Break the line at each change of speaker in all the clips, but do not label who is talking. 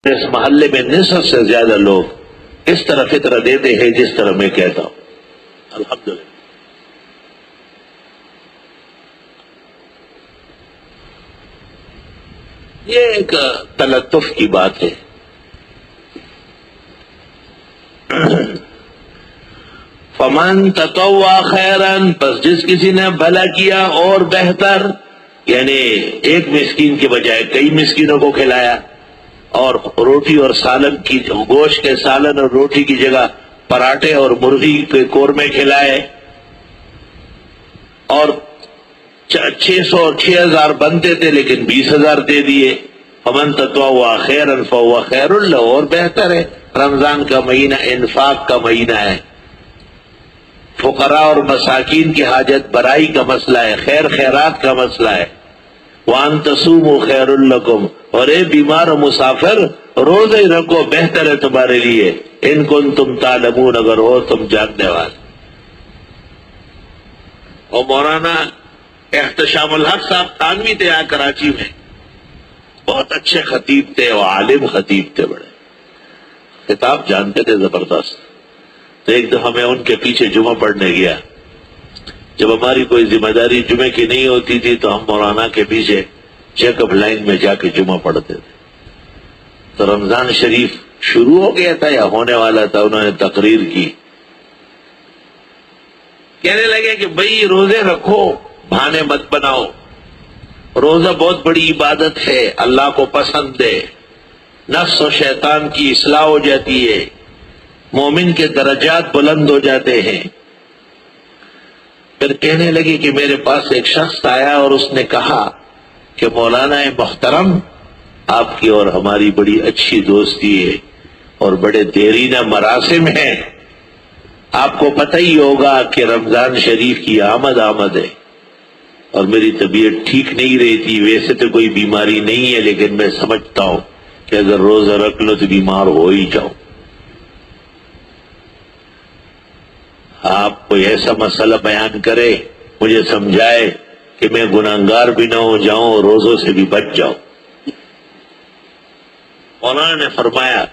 اس محلے میں نصف سے زیادہ لوگ اس طرح فطرہ دیتے ہیں جس طرح میں کہتا ہوں. الحمدللہ. یہ ایک تلطف کی بات ہے. فمن تطوع خیرن، پس جس کسی نے بھلا کیا اور بہتر، یعنی ایک مسکین کے بجائے کئی مسکینوں کو کھلایا، اور روٹی اور سالن کی، گوشت کے سالن اور روٹی کی جگہ پراٹھے اور مرغی کے قورمے کھلائے، اور 600 اور 6000 بنتے تھے لیکن 20,000 دے دیے. فمن تطوع خیرا فهو خیر له، اور بہتر ہے. رمضان کا مہینہ انفاق کا مہینہ ہے، فقراء اور مساکین کی حاجت برائی کا مسئلہ ہے، خیر خیرات کا مسئلہ ہے. وان تصوموا خیر لکم، اور اے بیمار و مسافر روزے رکھو، بہتر ہے تمہارے لیے. ان کنتم تعلمون، اگر ہو تم جاننے والے. اور مولانا احتشام الحق صاحب تھانوی تھے یہاں کراچی میں، بہت اچھے خطیب تھے اور عالم خطیب تھے، بڑے خطاب جانتے تھے زبردست. تو ایک دفعہ میں ان کے پیچھے جمعہ پڑھنے گیا. جب ہماری کوئی ذمہ داری جمعے کی نہیں ہوتی تھی تو ہم مولانا کے پیچھے چیک اپ لائن میں جا کے جمعہ پڑھتے تھے. تو رمضان شریف شروع ہو گیا تھا یا ہونے والا تھا، انہوں نے تقریر کی، کہنے لگے کہ بھئی روزے رکھو، بہانے مت بناؤ. روزہ بہت بڑی عبادت ہے، اللہ کو پسند ہے، نفس و شیطان کی اصلاح ہو جاتی ہے، مومن کے درجات بلند ہو جاتے ہیں. پھر کہنے لگے کہ میرے پاس ایک شخص آیا اور اس نے کہا کہ مولانا محترم، آپ کی اور ہماری بڑی اچھی دوستی ہے اور بڑے دیرینہ مراسم ہیں. آپ کو پتہ ہی ہوگا کہ رمضان شریف کی آمد ہے، اور میری طبیعت ٹھیک نہیں رہی تھی. ویسے تو کوئی بیماری نہیں ہے لیکن میں سمجھتا ہوں کہ اگر روزہ رکھ لو تو بیمار ہو ہی جاؤ. آپ کوئی ایسا مسئلہ بیان کرے، مجھے سمجھائے کہ میں گناہگار بھی نہ ہو جاؤں اور روزوں سے بھی بچ جاؤں. مولانا نے فرمایا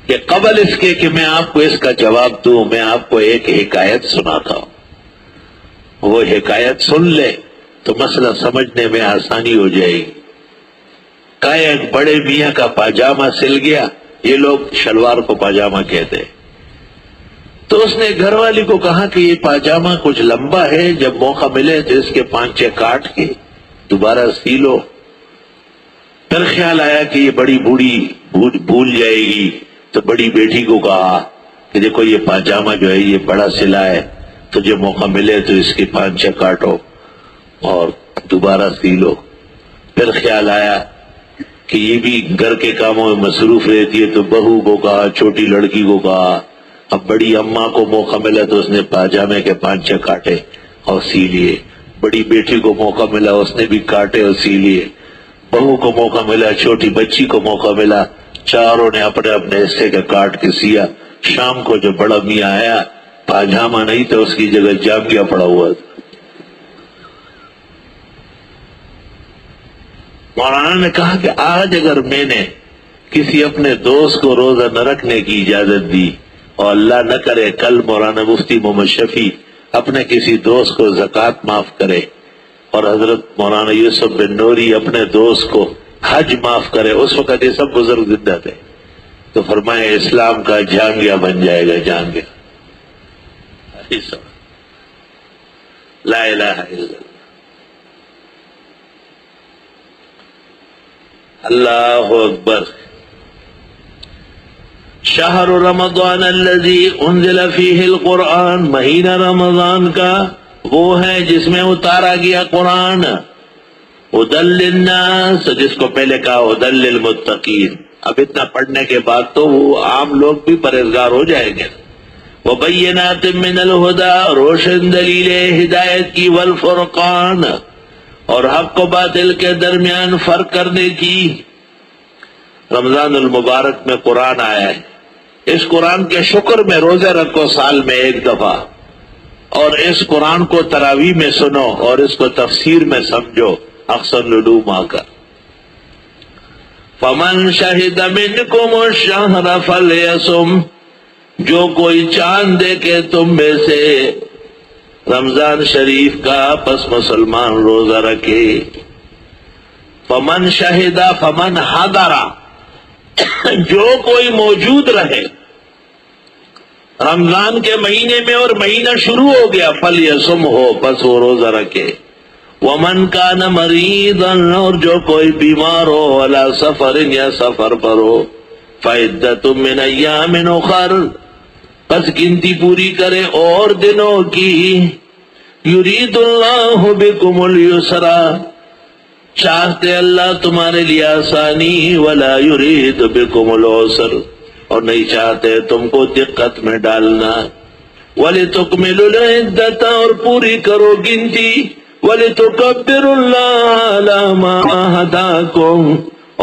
کہ قبل اس کے کہ میں آپ کو اس کا جواب دوں، میں آپ کو ایک حکایت سناتا ہوں. وہ حکایت سن لے تو مسئلہ سمجھنے میں آسانی ہو جائے گی. ایک بڑے میاں کا پاجامہ سل گیا، یہ لوگ شلوار کو پاجامہ کہتے ہیں. تو اس نے گھر والی کو کہا کہ یہ پاجامہ کچھ لمبا ہے، جب موقع ملے تو اس کے 5-6 کاٹ کے دوبارہ سی لو. پھر خیال آیا کہ یہ بڑی بوڑھی بھول جائے گی، تو بڑی بیٹی کو کہا کہ دیکھو یہ پاجامہ جو ہے یہ بڑا سلا ہے، تو جب موقع ملے تو اس کے 5-6 کاٹو اور دوبارہ سی لو. پھر خیال آیا کہ یہ بھی گھر کے کاموں میں مصروف رہتی ہے، تو بہو کو کہا، چھوٹی لڑکی کو کہا. اب بڑی اماں کو موقع ملا تو اس نے پاجامے کے 5-6 کاٹے اور سی لیے. بڑی بیٹی کو موقع ملا، اس نے بھی کاٹے اور سی لیے. بہو کو موقع ملا، چھوٹی بچی کو موقع ملا، چاروں نے اپنے اپنے حصے کا کاٹ کے سیا. شام کو جو بڑا میاں آیا، پاجامہ نہیں تھا، اس کی جگہ جامگیا پڑا ہوا تھا. مولانا نے کہا کہ آج اگر میں نے کسی اپنے دوست کو روزہ نہ رکھنے کی اجازت دی، اور اللہ نہ کرے کل مولانا مفتی محمد شفیع اپنے کسی دوست کو زکوٰۃ معاف کرے، اور حضرت مولانا یوسف بن نوری اپنے دوست کو حج معاف کرے، اس وقت یہ سب بزرگ زندہ تھے، تو فرمایا اسلام کا جانگیا بن جائے گا. جانگیا، لا الہ الا اللہ اکبر. شہر رمضان الذی انزل فیہ القرآن، مہینہ رمضان کا وہ ہے جس میں اتارا گیا قرآن. ہدی للناس، جس کو پہلے کہا ہدی للمتقین. اب اتنا پڑھنے کے بعد تو وہ عام لوگ بھی پرہیزگار ہو جائیں گے. وبینات من الہدی، روشن دلیل ہدایت کی، والفرقان، اور حق و باطل کے درمیان فرق کرنے کی. رمضان المبارک میں قرآن آیا ہے، اس قرآن کے شکر میں روزے رکھو سال میں ایک دفعہ، اور اس قرآن کو تراویح میں سنو اور اس کو تفسیر میں سمجھو. احسن العلوم آ کر فمن شہد منکم الشہر فلیصم، جو کوئی چاند دیکھے تم میں سے رمضان شریف کا پس مسلمان روزہ رکھے۔ فمن شہدہ فمن حضرہ، جو کوئی موجود رہے رمضان کے مہینے میں اور مہینہ شروع ہو گیا، فلیصم ہو پس وہ روزہ رکھے۔ ومن کان مریضا، اور جو کوئی بیمار ہو، علی سفر یا سفر پر ہو، فعدۃ من ایام اخر، پس گنتی پوری کرے اور دنوں کی۔ یرید اللہ بکم اليسرا، چاہتے اللہ تمہارے لیے آسانی، ولا یرید بکم العسر، اور نہیں چاہتے تم کو دقت میں ڈالنا۔ وَلِتُكْمِلُوا الْعِدَّةَ، اور پوری کرو گنتی۔ وَلِتُكَبِّرُوا اللَّهَ عَلَى مَا هَدَاكُمْ،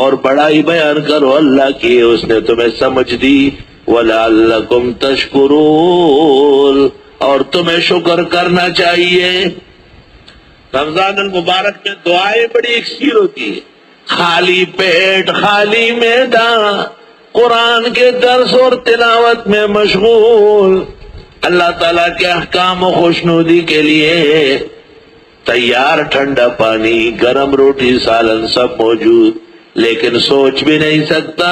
اور بڑائی بیان کرو اللہ کی، اس نے تمہیں سمجھ دی۔ وَلَعَلَّكُمْ تَشْكُرُونَ، اور تمہیں شکر کرنا چاہیے۔ رمضان المبارک میں دعائیں بڑی اکثیر ہوتی ہے، خالی پیٹ خالی میدان، قرآن کے درس اور تلاوت میں مشغول، اللہ تعالیٰ کے احکام و خوشنودی کے لیے تیار ٹھنڈا پانی، گرم روٹی، سالن سب موجود، لیکن سوچ بھی نہیں سکتا۔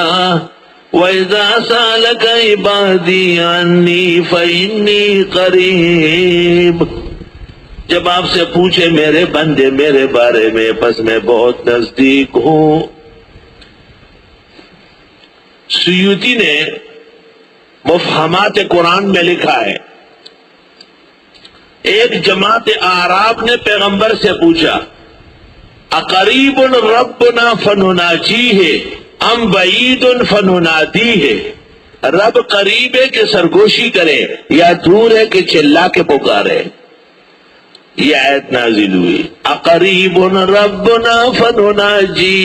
وَإِذَا سَأَلَكَ عِبَادِي عَنِّي فَإِنِّي قَرِيبٌ، جب آپ سے پوچھے میرے بندے میرے بارے میں، پس میں بہت نزدیک ہوں۔ سیوطی نے مفہمات قرآن میں لکھا ہے، ایک جماعت اعراب نے پیغمبر سے پوچھا، اقریب ربنا فنناجیہ ام بعید فننادیہ، رب قریب ہے کہ سرگوشی کرے یا دور ہے کہ چلا کے پکارے۔ یہ آیت نازل ہوئی، اقریب ربنا فنناجی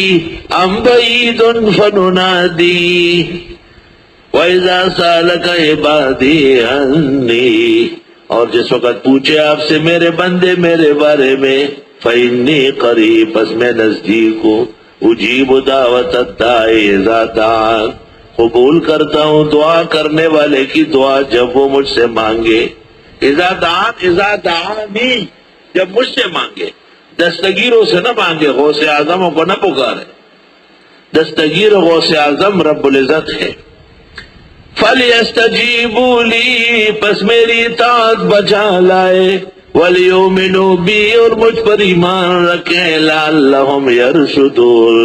ام بعید فننادی وَإِذَا سَأَلَكَ عِبَادِي عَنِّي، اور جس وقت پوچھے آپ سے میرے بندے میرے بارے میں، فَإِنِّي قَرِيبٌ، بس میں نزدیک ہوں، اجیب دعوت الداعِ اذا دعان، قبول کرتا ہوں دعا کرنے والے کی دعا جب وہ مجھ سے مانگے۔ اذا دعان اذا دعانی، جب مجھ سے مانگے، دستگیروں سے نہ مانگے، غوث اعظموں کو نہ پکارے، دستگیر غوث اعظم رب العزت ہے۔ فَلْيَسْتَجِيبُوا لِي، پس میری اطاعت بجا لائے، وَلْيُؤْمِنُوا بِي، اور مجھ پر ایمان رکھیں، لَعَلَّهُمْ يَرْشُدُونَ،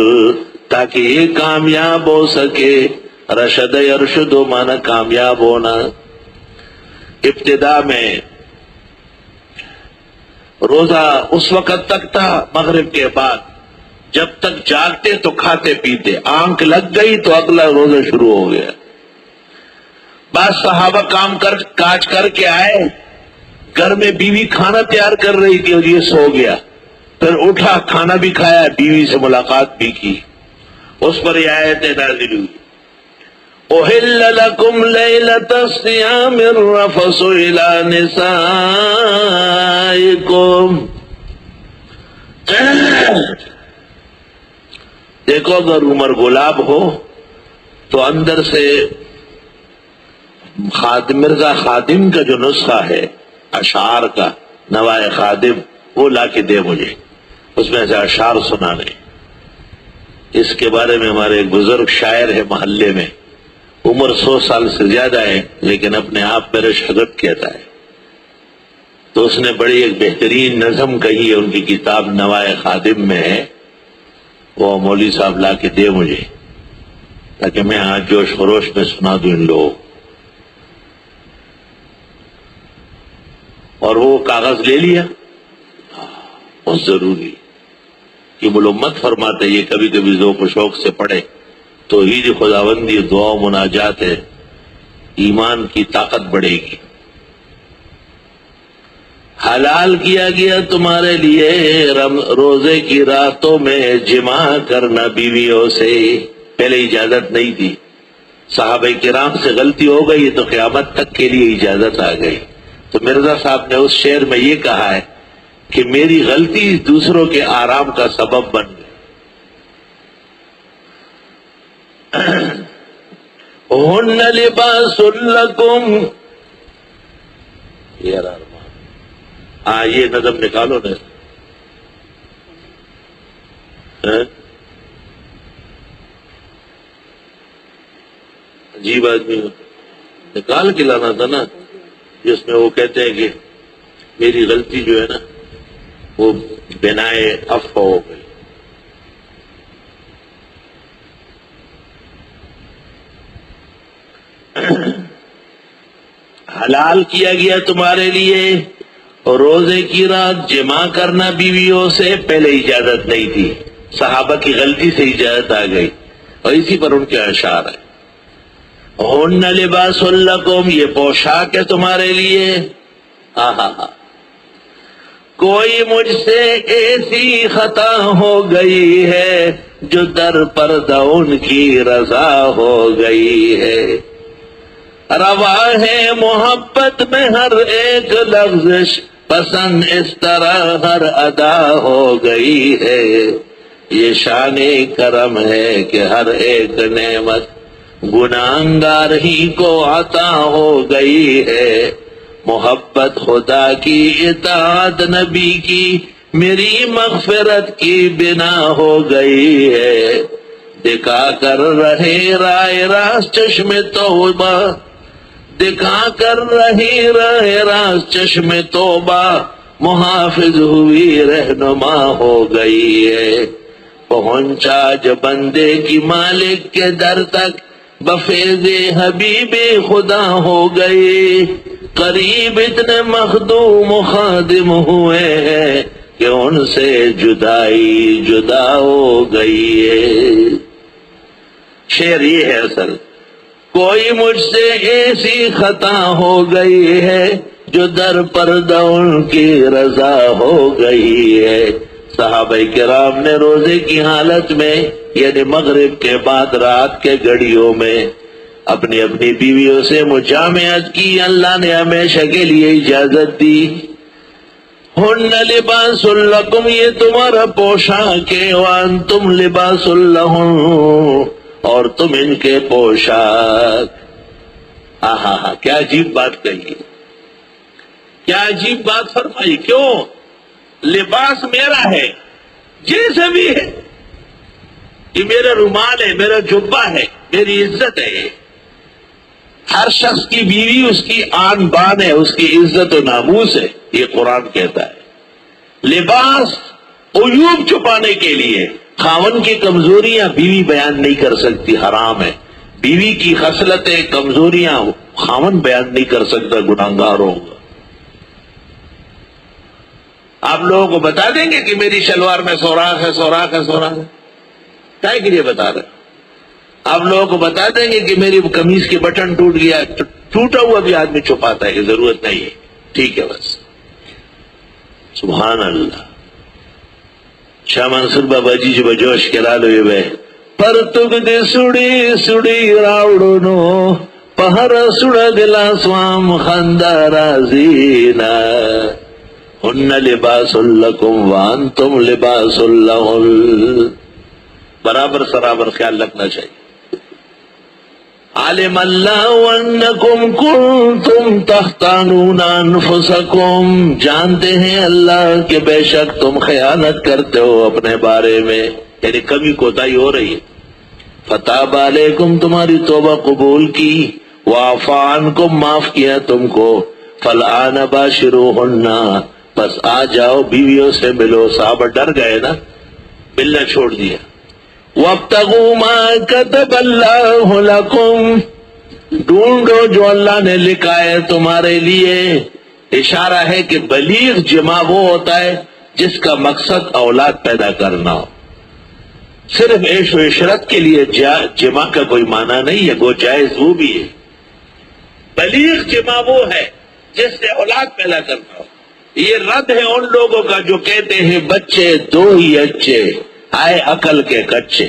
تاکہ یہ کامیاب ہو سکے۔ رشد یرشد مانا کامیاب ہونا۔ ابتدا میں روزہ اس وقت تک تھا مغرب کے بعد، جب تک جاگتے تو کھاتے پیتے، آنکھ لگ گئی تو اگلا روزہ شروع ہو گیا۔ بعض صحابہ کام کاج کر کے آئے، گھر میں بیوی کھانا تیار کر رہی تھی اور یہ سو گیا، پھر اٹھا کھانا بھی کھایا، بیوی سے ملاقات بھی کی، اس پر یہ آیت نازل ہوئی، احل لکم لیلۃ الصیام الرفث الی نسائکم، دیکھو اگر عمر گلاب ہو تو اندر سے مرزا خادم کا جو نسخہ ہے اشعار کا، نوائے خادم، وہ لا کے دے مجھے، اس میں سے اشعار سنانے۔ اس کے بارے میں ہمارے ایک بزرگ شاعر ہے محلے میں، عمر 100 سال سے زیادہ ہے لیکن اپنے آپ میرے شاگرد کہتا ہے، تو اس نے بڑی ایک بہترین نظم کہی ہے، ان کی کتاب نوائے خادم میں ہے، وہ مولوی صاحب لا کے دے مجھے، تاکہ میں آج جوش خروش میں سنا دوں ان لوگوں۔ اور وہ کاغذ لے لیا، بہت ضروری کہ ملومت فرماتے یہ کبھی کبھی ذوق و شوق سے پڑھے، توحید خداوندی، دعا و مناجات ہے، ایمان کی طاقت بڑھے گی۔ حلال کیا گیا تمہارے لیے روزے کی راتوں میں جمع کرنا بیویوں سے، پہلے اجازت نہیں تھی، صحابہ کرام سے غلطی ہو گئی تو قیامت تک کے لیے اجازت آ گئی۔ تو مرزا صاحب نے اس شعر میں یہ کہا ہے کہ میری غلطی دوسروں کے آرام کا سبب بن گئی۔ ہن لباس لکم، ہاں یہ نظم نکالو نا، عجیب آدمی نکال کے لانا تھا نا، جس میں وہ کہتے ہیں کہ میری غلطی جو ہے نا وہ بنائے افوا ہو گئی. حلال کیا گیا تمہارے لیے اور روزے کی رات جمع کرنا بیویوں سے، پہلے اجازت نہیں تھی، صحابہ کی غلطی سے اجازت آ گئی، اور اسی پر ان کے اشعار ہے. ہن لباس لکم، یہ پوشاک ہے تمہارے لیے. کوئی مجھ سے ایسی خطا ہو گئی ہے جو در پردہ ان کی رضا ہو گئی ہے. روا ہے محبت میں ہر ایک لفظ، پسند اس طرح ہر ادا ہو گئی ہے. یہ شان کرم ہے کہ ہر ایک نعمت گناہگار ہی کو عطا ہو گئی ہے. محبت خدا کی اطاعت نبی کی میری مغفرت کی بنا ہو گئی ہے. دکھا کر رہے رائے راست چشم توبہ، دکھا کر رہی رہے راست چشم توبہ، محافظ ہوئی رہنما ہو گئی ہے. پہنچا جو بندے کی مالک کے در تک، بفیض حبیب خدا ہو گئی. قریب اتنے مخدوم و خادم ہوئے ہیں کہ ان سے جدائی جدا ہو گئی ہے. شعر یہ ہے اصل. کوئی مجھ سے ایسی خطا ہو گئی ہے جو در پردہ ان کی رضا ہو گئی ہے. صحابہ کرام نے روزے کی حالت میں، یعنی مغرب کے بعد رات کے گھڑیوں میں، اپنی اپنی بیویوں سے مجامعت کی. اللہ نے ہمیشہ کے لیے اجازت دی. ہن لباس لکم، یہ تمہارا پوشاک ہے، وانتم لباس لہن، اور تم ان کے پوشاک. کیا عجیب بات کہی، کیا عجیب بات فرمائی. کیوں؟ لباس میرا ہے جیسے بھی ہے، یہ میرا رومال ہے، میرا جبہ ہے، میری عزت ہے. ہر شخص کی بیوی اس کی آن بان ہے، اس کی عزت و ناموس ہے. یہ قرآن کہتا ہے. لباس عیوب چھپانے کے لیے. خاون کی کمزوریاں بیوی بیان نہیں کر سکتی، حرام ہے. بیوی کی خصلتیں کمزوریاں خاون بیان نہیں کر سکتا، گناہگار ہوگا. آپ لوگوں کو بتا دیں گے کہ میری شلوار میں سوراخ ہے، سوراخ ہے، سوراخ ہے، کیا کے لیے بتا رہے؟ آپ لوگوں کو بتا دیں گے کہ میری قمیض کی بٹن ٹوٹ گیا. ٹوٹا ہوا بھی آدمی چھپاتا ہے کہ ضرورت نہیں ہے، ٹھیک ہے بس. سبحان اللہ. شاہ منصور بابا جی جو بجوش کرا لو یہ بے پر تگ دے سڑی سڑی راوڑنو پہر سڑ دلا سوام خندارا زینا. ہن لباس لکم وانتم لباس لہن. برابر سرابر خیال رکھنا چاہیے. عالم اللہ انکم کنتم تختانون انفسکم، جانتے ہیں اللہ کہ بے شک تم خیانت کرتے ہو اپنے بارے میں، یعنی کمی کوتاہی ہو رہی ہے. فتاب علیکم، تمہاری توبہ قبول کی. وعفا عنکم، معاف کیا تم کو. فالآن باشروہن، بس آ جاؤ بیویوں سے ملو. صحابہ ڈر گئے نا، ملنا چھوڑ دیا. وَابْتَغُوا مَا كَتَبَ اللَّهُ لَكُمْ، ڈھونڈو جو اللہ نے لکھا ہے تمہارے لیے. اشارہ ہے کہ بلیغ جمع وہ ہوتا ہے جس کا مقصد اولاد پیدا کرنا ہو. صرف عیش و عشرت کے لیے جمع کا کوئی معنی نہیں ہے، وہ جائز وہ بھی ہے. بلیغ جمع وہ ہے جس سے اولاد پیدا کرنا ہو. یہ رد ہے ان لوگوں کا جو کہتے ہیں بچے دو ہی اچھے، آئے عقل کے کچے.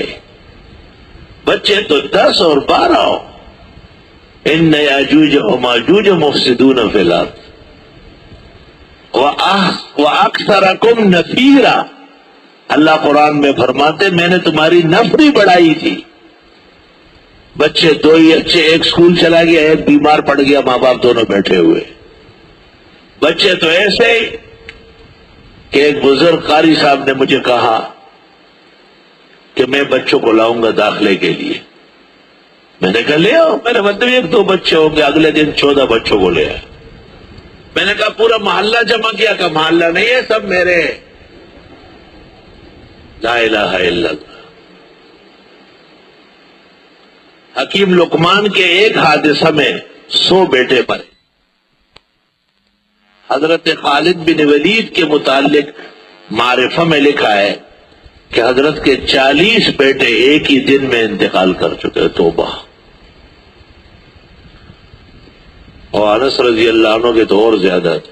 بچے تو 10 اور 12 ہو. ان یاجوج و ماجوج مفسدون فی الارض واکثرکم نفیرا. اللہ قرآن میں فرماتے میں نے تمہاری نفری بڑھائی تھی. بچے دو ہی اچھے، ایک اسکول چلا گیا، ایک بیمار پڑ گیا، ماں باپ دونوں بیٹھے ہوئے۔ بچے تو ایسے ہی کہ ایک بزرگ قاری صاحب نے مجھے کہا کہ میں بچوں کو لاؤں گا داخلے کے لیے۔ میں نے کہا لے آؤ، میرے مطلب ایک دو بچے ہوں گے، اگلے دن 14 بچوں کو لے آئے۔ میں نے کہا پورا محلہ جمع کیا، کہ محلہ نہیں ہے، سب میرے۔ لا الہ الا اللہ۔ حکیم لقمان کے ایک حادثہ میں 100 بیٹے مرے۔ حضرت خالد بن ولید کے متعلق معرفہ میں لکھا ہے کہ حضرت کے 40 بیٹے ایک ہی دن میں انتقال کر چکے۔ توبہ۔ اور انس رضی اللہ عنہ کے تو اور زیادہ تھے۔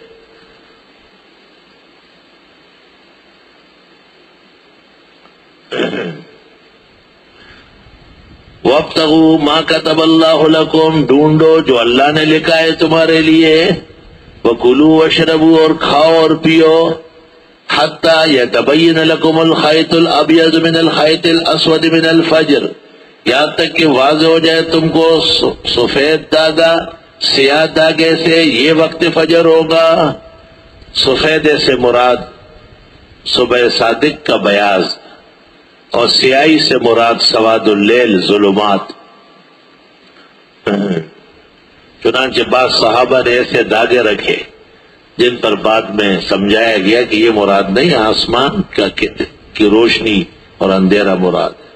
وَابْتَغُوا مَا كَتَبَ اللَّهُ لَكُمْ، ڈھونڈو جو اللہ نے لکھا ہے تمہارے لیے۔ وَكُلُوا وَاشْرَبُوا، اور کھاؤ اور پیو۔ حَتَّى يَتَبَيَّنَ لَكُمُ الْخَيْطُ الْأَبْيَضُ مِنَ الْخَيْطِ الْأَسْوَدِ مِنَ الْفَجْرِ، یہاں تک کہ واضح ہو جائے تم کو سفید داغا سیاہ داغے سے یہ وقت فجر ہوگا۔ سفید سے مراد صبح صادق کا بیاض، اور سیاہی سے مراد سواد اللیل ظلمات۔ چنانچہ بعض صحابہ نے ایسے داغے رکھے جن پر بعد میں سمجھایا گیا کہ یہ مراد نہیں، آسمان کی روشنی اور اندھیرا مراد ہے۔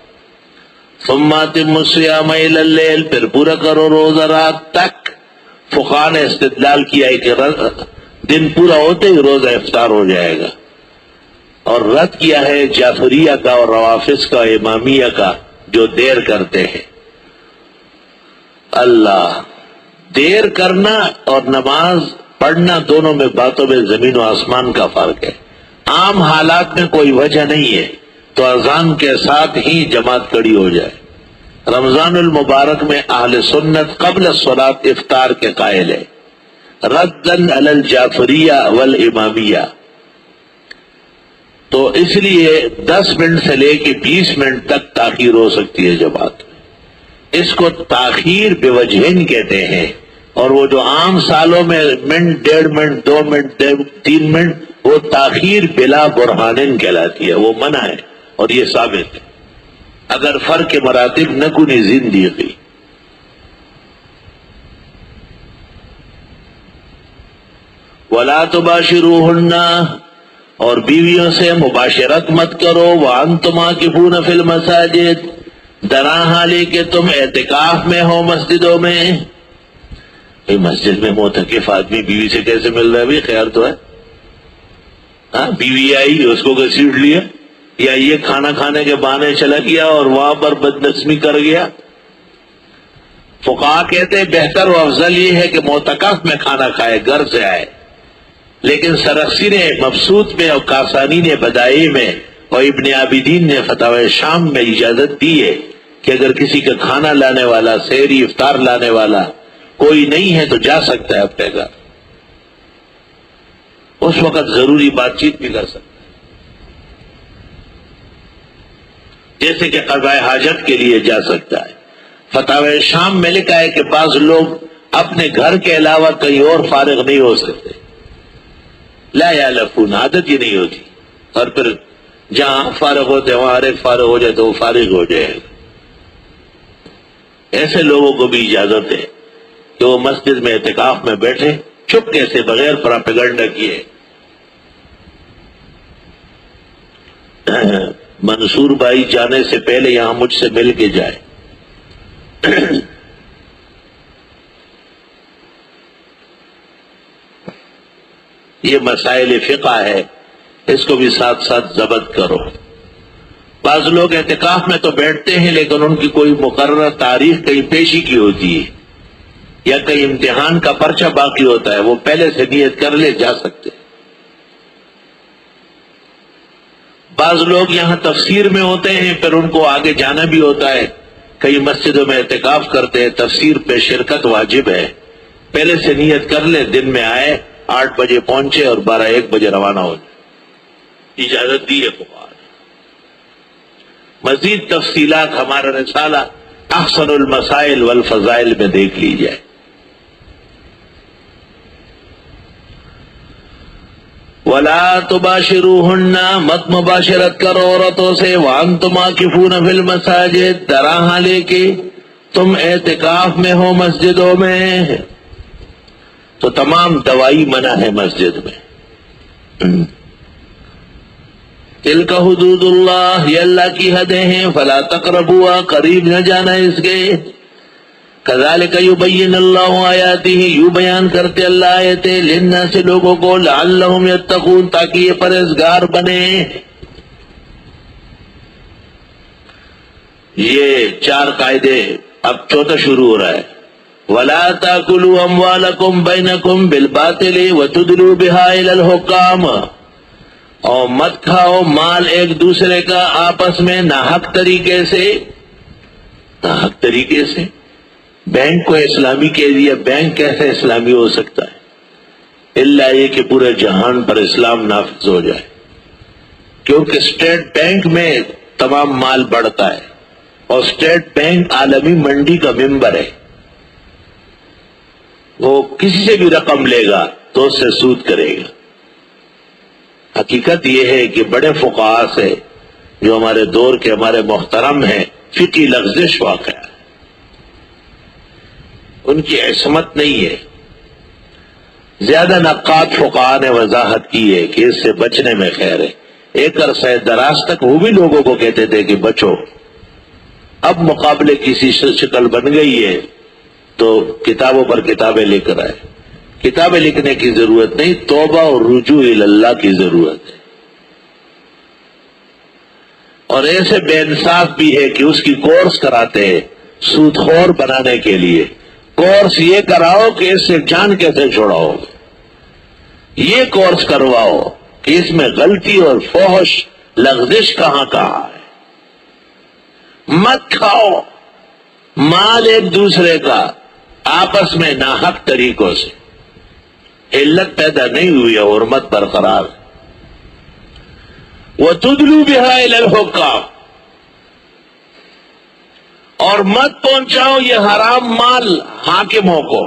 ثم اتموا الصيام الى الليل، پھر پورا کرو روزہ رات تک۔ فقہاء نے استدلال کیا ہے کہ دن پورا ہوتے ہی روزہ افطار ہو جائے گا، اور رد کیا ہے جعفریہ کا اور روافظ کا، امامیہ کا، جو دیر کرتے ہیں۔ اللہ، دیر کرنا اور نماز پڑھنا دونوں میں باتوں میں زمین و آسمان کا فرق ہے۔ عام حالات میں کوئی وجہ نہیں ہے تو اذان کے ساتھ ہی جماعت کھڑی ہو جائے۔ رمضان المبارک میں اہل سنت قبل الصلاۃ افطار کے قائل ہے، ردًا علی الجعفریہ والامامیہ۔ تو اس لیے 10 منٹ سے لے کے 20 منٹ تک تاخیر ہو سکتی ہے جماعت۔ اس کو تاخیر بے وجہین کہتے ہیں، اور وہ جو عام سالوں میں منٹ، 1.5 منٹ، 2 منٹ، 3 منٹ، وہ تاخیر بلا برہانن کہلاتی ہے، وہ منع ہے، اور یہ ثابت ہے اگر فرق مراتب نہ کنی زندگی۔ وَلَا تُبَاشِرُوهُنَّ، اور بیویوں سے مباشرت مت کرو، وَأَنْتُمْ عَاكِفُونَ فِي الْمَسَاجِدِ، درا حالے کہ تم اعتکاف میں ہو مسجدوں میں۔ مسجد میں معتکف آدمی بیوی سے کیسے مل رہا ہے؟ بھی خیال تو ہے، ہاں، بیوی آئی اس کو گھسیٹ لیا، یا یہ کھانا کھانے کے بہانے چلا گیا اور وہاں پر بدنسمی کر گیا۔ فقہاء کہتے ہیں بہتر و افضل یہ ہے کہ معتکف میں کھانا کھائے، گھر سے آئے، لیکن سرخسی نے مبسوط میں اور کاسانی نے بدائی میں اور ابن عابدین نے فتاوی شام میں اجازت دی ہے کہ اگر کسی کا کھانا لانے والا، سحری افطار لانے والا کوئی نہیں ہے تو جا سکتا ہے اپنے گھر، اس وقت ضروری بات چیت بھی کر سکتا ہے، جیسے کہ قضاء حاجت کے لیے جا سکتا ہے۔ فتاوی شام میں لکھا ہے کہ بعض لوگ اپنے گھر کے علاوہ کہیں اور فارغ نہیں ہو سکتے، لا یعلفون، عادت ہی نہیں ہوتی، اور پھر جہاں فارغ ہوتے ہیں وہاں فارغ ہو جائے تو وہ فارغ ہو جائے گا۔ ایسے لوگوں کو بھی اجازت ہے کہ وہ مسجد میں اعتکاف میں بیٹھے چپکے سے، بغیر پراپیگنڈا کیے۔ منصور بھائی جانے سے پہلے یہاں مجھ سے مل کے جائے۔ یہ مسائل فقہ ہے، اس کو بھی ساتھ ساتھ ضبط کرو۔ بعض لوگ اعتکاف میں تو بیٹھتے ہیں لیکن ان کی کوئی مقررہ تاریخ کہیں پیشی کی ہوتی ہے، یا کہیں امتحان کا پرچہ باقی ہوتا ہے، وہ پہلے سے نیت کر لے، جا سکتے۔ بعض لوگ یہاں تفسیر میں ہوتے ہیں، پھر ان کو آگے جانا بھی ہوتا ہے، کئی مسجدوں میں اعتکاف کرتے ہیں، تفسیر پہ شرکت واجب ہے، پہلے سے نیت کر لے، دن میں آئے، 8 بجے پہنچے اور 12-1 بجے روانہ ہو جائے، اجازت دی ہے فقہاء۔ مزید تفصیلات ہمارا رسالہ احسن المسائل والفضائل میں دیکھ لی جائے۔ وَلَا تُبَاشِرُوهُنَّ، مت مباشرت کرو عورتوں سے، وَأَنْتُمْ عَاكِفُونَ فِي الْمَسَاجِدِ، طرح لے کے تم اعتکاف میں ہو مسجدوں میں، تو تمام دوائی منع ہے مسجد میں۔ تِلْكَ حُدُودُ اللَّهِ، یہ اللہ کی حدیں ہیں، فَلَا تَقْرَبُوهَا، قریب نہ جانا اس کے۔ كَذَلِكَ يُبَيِّنُ اللَّهُ آيَاتِهِ، یوں بیان کرتے اللہ آیتیں، لِلنَّاسِ لوگوں کو، لَعَلَّهُمْ يَتَّقُونَ، تاکہ یہ پرہیزگار بنے۔ یہ 4 قاعدے، اب چوتھا شروع ہو رہا ہے۔ وَلَا تَأْكُلُوا أَمْوَالَكُمْ بَيْنَكُمْ بِالْبَاطِلِ وَتُدْلُوا بِهَا إِلَى الْحُكَّامِ، اور مت کھاؤ مال ایک دوسرے کا آپس میں ناحق طریقے سے۔ ناحق طریقے سے بینک کو اسلامی کہہ دیا، بینک کیسے اسلامی ہو سکتا ہے؟ الا یہ کہ پورے جہان پر اسلام نافذ ہو جائے، کیونکہ اسٹیٹ بینک میں تمام مال بڑھتا ہے، اور اسٹیٹ بینک عالمی منڈی کا ممبر ہے۔ وہ کسی سے بھی رقم لے گا تو اس سے سود کرے گا۔ حقیقت یہ ہے کہ بڑے فقہاء سے جو ہمارے دور کے ہمارے محترم ہیں، فقہی لغزش واقع ہے، ان کی عصمت نہیں ہے۔ زیادہ نقاد فقہاء نے وضاحت کی ہے کہ اس سے بچنے میں خیر ہے۔ ایک عرصہ دراز تک وہ بھی لوگوں کو کہتے تھے کہ بچو، اب مقابلے کسی شکل بن گئی ہے تو کتابوں پر کتابیں لکھ رہا ہے۔ کتابیں لکھنے کی ضرورت نہیں، توبہ اور رجوع اللہ کی ضرورت ہے۔ اور ایسے بے انصاف بھی ہے کہ اس کی کورس کراتے ہیں سود خور بنانے کے لیے۔ کورس یہ کراؤ کہ اس سے جان کیسے چھوڑاؤ، یہ کورس کرواؤ کہ اس میں غلطی اور فحش لغزش کہاں کہاں ہے۔ مت کھاؤ مال ایک دوسرے کا آپس میں ناحق طریقوں سے، علت پیدا نہیں ہوئی ہے، حرمت برقرار ہے۔ وَتُدْلُوا بِهَا إِلَى الْحُكَّامِ، اور مت پہنچاؤ یہ حرام مال حاکموں کو،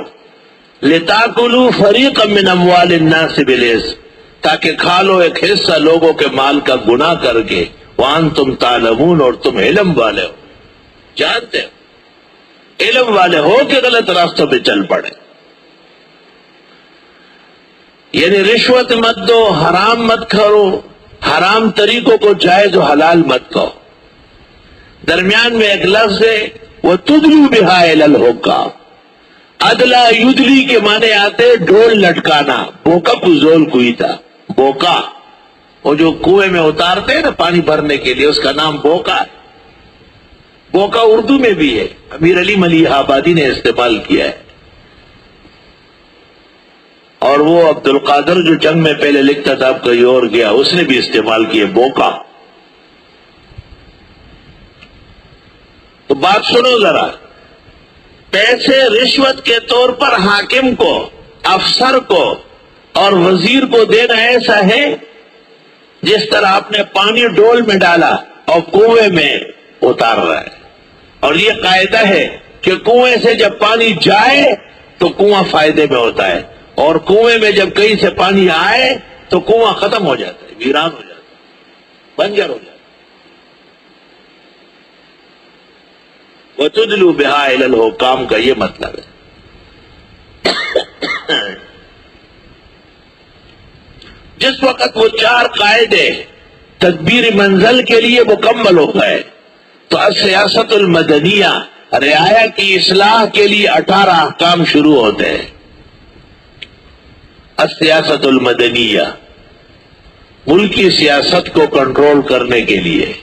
لِتَأْكُلُوا فَرِيقًا مِّنْ أَمْوَالِ النَّاسِ بِالْإِثْمِ، تاکہ کھا لو ایک حصہ لوگوں کے مال کا گناہ کر کے، وَأَنْتُمْ تَعْلَمُونَ، اور تم علم والے ہو، جانتے ہو، علم والے ہو کہ غلط راستوں پہ چل پڑے۔ یعنی رشوت مت دو، حرام مت کرو، حرام طریقوں کو جائز و حلال مت کہو۔ درمیان میں ایک لفظ ہے وَتُدْلُوا بِهَا إِلَى الْحُكَّامِ، ادلا یدلی کے معنی آتے ڈھول لٹکانا، بوکا کزول کوئی تھا، بوکا وہ جو کنویں میں اتارتے ہیں نا پانی بھرنے کے لیے، اس کا نام بوکا ہے۔ بوکا اردو میں بھی ہے، امیر علی ملیح آبادی نے استعمال کیا ہے، اور وہ عبد القادر جو جنگ میں پہلے لکھتا تھا اب کہیں اور گیا، اس نے بھی استعمال کیا بوکا۔ تو بات سنو ذرا، پیسے رشوت کے طور پر حاکم کو، افسر کو اور وزیر کو دینا ایسا ہے جس طرح آپ نے پانی ڈول میں ڈالا اور کنویں میں اتار رہا ہے۔ اور یہ قاعدہ ہے کہ کنویں سے جب پانی جائے تو کنواں فائدے میں ہوتا ہے، اور کنویں میں جب کہیں سے پانی آئے تو کنواں ختم ہو جاتا ہے، ویران ہو جاتا ہے، بنجر ہو جاتا ہے۔ وَتُدْلُوا بِهَا إِلَى الْحُكَّامِ کا یہ مطلب ہے۔ جس وقت وہ 4 قاعدے تدبیر منزل کے لیے مکمل ہو گئے تو السیاست المدنیہ، رعایا کی اصلاح کے لیے 18 احکام شروع ہوتے ہیں۔ السیاست المدنیہ، ملکی سیاست کو کنٹرول کرنے کے لیے،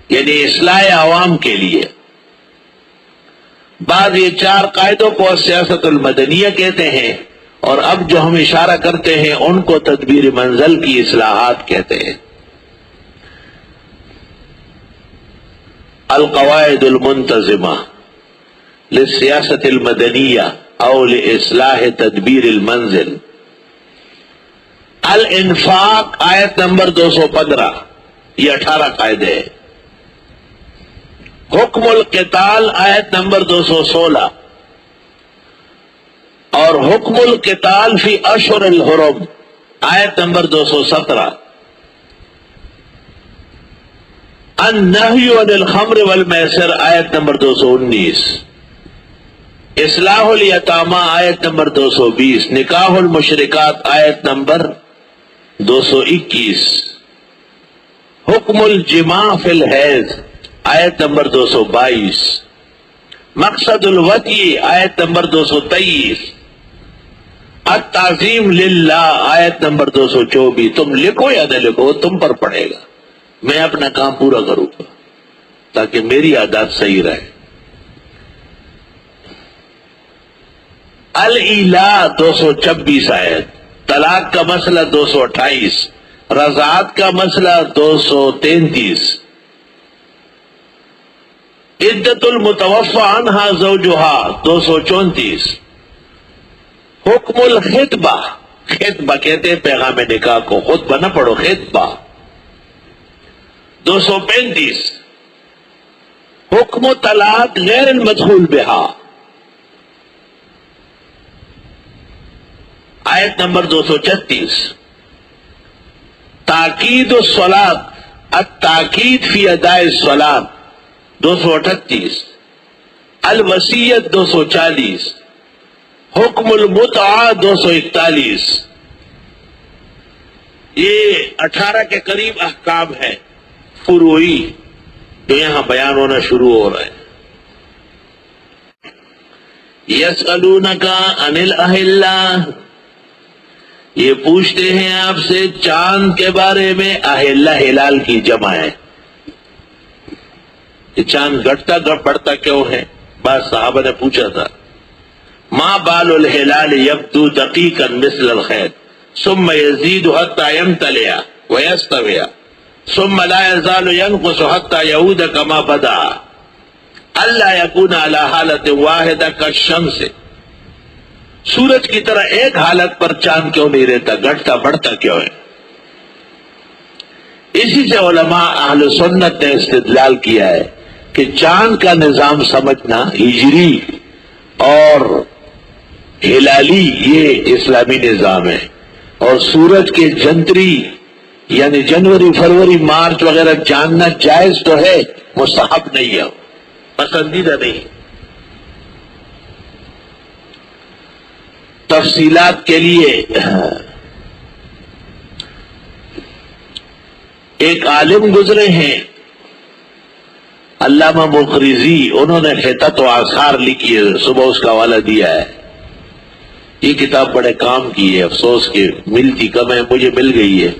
یعنی اصلاح عوام کے لیے۔ بعد یہ 4 قاعدوں کو سیاست المدنیہ کہتے ہیں، اور اب جو ہم اشارہ کرتے ہیں ان کو تدبیر منزل کی اصلاحات کہتے ہیں۔ القواعد المنتظمہ للسیاست المدنیہ او لاصلاح تدبیر المنزل، الانفاق آیت نمبر 215، یہ 18 قاعدے ہیں۔ حکم القتال آیت نمبر 216 اور حکم القتال فی اشہر الحرم آیت نمبر 217، النہی عن الخمر والمیسر آیت نمبر 219، اصلاح الیتامی آیت نمبر 220، نکاح المشرکات آیت نمبر 221، حکم الجماع فی الحیض آیت نمبر 222، مقصد الوطی آیت نمبر 223، التعظیم للہ آیت نمبر 224۔ تم لکھو یا نہ لکھو، تم پر پڑے گا، میں اپنا کام پورا کروں گا تاکہ میری عادات صحیح رہے۔ الإیلاء 226 آیت، طلاق کا مسئلہ 228، رضاعت کا مسئلہ 233، عدت المتوفی عنہا زوجہا 234، حکم الخطبہ، خطبہ کہتے ہیں پیغام نکاح کو، خطبہ نہ پڑھو، خطبہ 235، حکم طلاق غیر المدخول بہا آیت نمبر 236، تاکید الصلاۃ التاکید فی اداء الصلاۃ 238، الوصیت 240، حکم المتعہ 241۔ یہ 18 کے قریب احکام ہیں فروعی جو یہاں بیان ہونا شروع ہو رہا ہے۔ یسألونک عن الاہلہ، یہ پوچھتے ہیں آپ سے چاند کے بارے میں، اہلہ ہلال کی جمع ہے، یہ چاند گھٹتا بڑھتا کیوں ہے؟ بعض صحابہ نے پوچھا تھا، ما بال الہلال یبدو دقیقا مثل الخیط ثم یزید حتی یمتلئ ویستوی ثم لا یزال ینقص حتی یعود کما بدا اللہ یکون علی حالت واحدہ کالشمس، سورج کی طرح ایک حالت پر چاند کیوں نہیں رہتا، گھٹتا بڑھتا کیوں ہے؟ اسی سے علماء اہل سنت نے استدلال کیا ہے کہ چاند کا نظام سمجھنا ہجری اور ہلالی یہ اسلامی نظام ہے، اور سورج کے جنتری یعنی جنوری فروری مارچ وغیرہ جاننا جائز تو ہے، مستحب نہیں ہے، پسندیدہ نہیں۔ تفصیلات کے لیے ایک عالم گزرے ہیں علامہ مقرضی، انہوں نے خطط و آثار لکھی ہے، صبح اس کا حوالہ دیا ہے۔ یہ کتاب بڑے کام کی ہے، افسوس کہ ملتی کم ہے، مجھے مل گئی ہے۔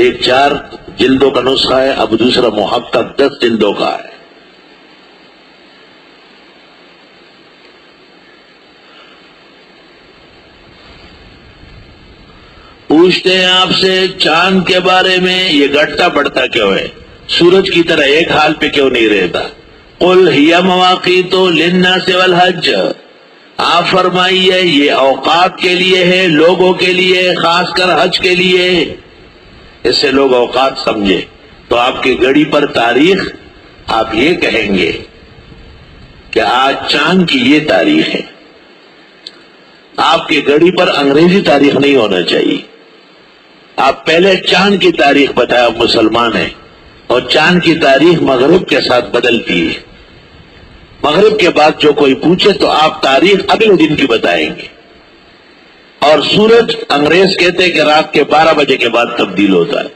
ایک 4 جلدوں کا نسخہ ہے، اب دوسرا محقق 10 جلدوں کا ہے۔ پوچھتے ہیں آپ سے چاند کے بارے میں، یہ گھٹتا بڑھتا کیوں ہے، سورج کی طرح ایک حال پہ کیوں نہیں رہتا؟ قل ہی مواقیت للناس والحج، آپ فرمائیے یہ اوقات کے لیے ہے، لوگوں کے لیے، خاص کر حج کے لیے۔ اس سے لوگ اوقات سمجھے تو آپ کی گھڑی پر تاریخ آپ یہ کہیں گے کہ آج چاند کی یہ تاریخ ہے، آپ کی گھڑی پر انگریزی تاریخ نہیں ہونا چاہیے۔ آپ پہلے چاند کی تاریخ بتایا، مسلمان ہیں، اور چاند کی تاریخ مغرب کے ساتھ بدلتی ہے، مغرب کے بعد جو کوئی پوچھے تو آپ تاریخ اگلے دن کی بتائیں گے، اور سورج انگریز کہتے ہیں کہ رات کے 12 بجے کے بعد تبدیل ہوتا ہے۔